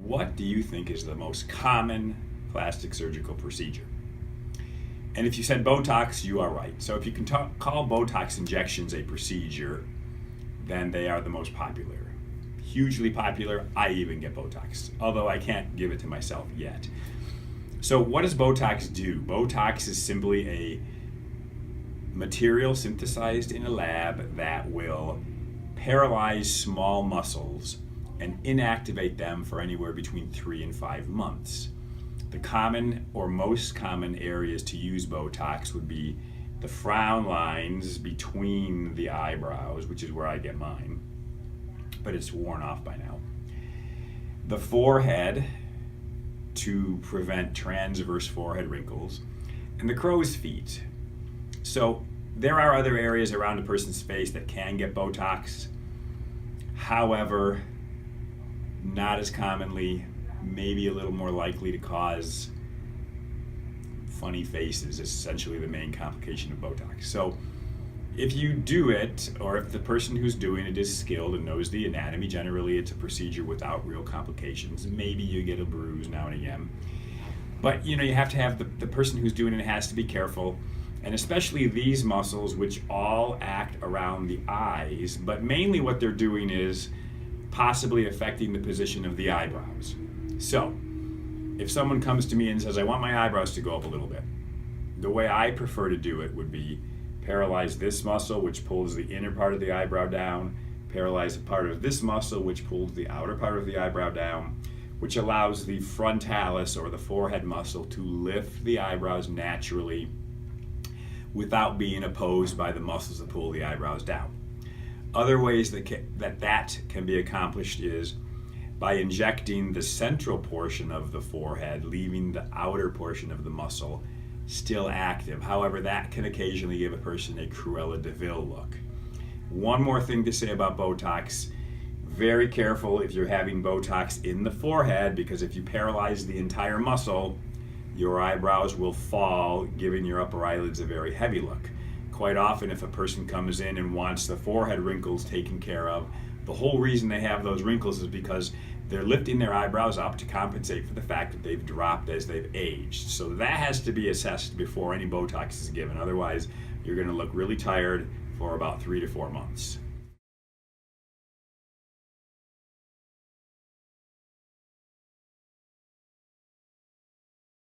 what do you think is the most common plastic surgical procedure? And if you said Botox, you are right. So if you can call Botox injections a procedure, then they are the most popular. Hugely popular. I even get Botox, although I can't give it to myself yet. So what does Botox do? Botox is simply a material synthesized in a lab that will paralyze small muscles and inactivate them for anywhere between 3 and 5 months. The common or most common areas to use Botox would be the frown lines between the eyebrows, which is where I get mine, but it's worn off by now. The forehead to prevent transverse forehead wrinkles, and the crow's feet. So there are other areas around a person's face that can get Botox. However, not as commonly, maybe a little more likely to cause funny faces is essentially the main complication of Botox. So if you do it, or if the person who's doing it is skilled and knows the anatomy, generally it's a procedure without real complications. Maybe you get a bruise now and again. But you have to have the person who's doing it has to be careful, and especially these muscles, which all act around the eyes, but mainly what they're doing is possibly affecting the position of the eyebrows. So if someone comes to me and says, I want my eyebrows to go up a little bit, the way I prefer to do it would be paralyze this muscle, which pulls the inner part of the eyebrow down, paralyze a part of this muscle, which pulls the outer part of the eyebrow down, which allows the frontalis or the forehead muscle to lift the eyebrows naturally without being opposed by the muscles that pull the eyebrows down. Other ways that can be accomplished is by injecting the central portion of the forehead, leaving the outer portion of the muscle still active. However, that can occasionally give a person a Cruella de Vil look. One more thing to say about Botox: very careful if you're having Botox in the forehead, because if you paralyze the entire muscle, your eyebrows will fall, giving your upper eyelids a very heavy look. Quite often, if a person comes in and wants the forehead wrinkles taken care of, the whole reason they have those wrinkles is because they're lifting their eyebrows up to compensate for the fact that they've dropped as they've aged. So that has to be assessed before any Botox is given. Otherwise, you're going to look really tired for about 3 to 4 months.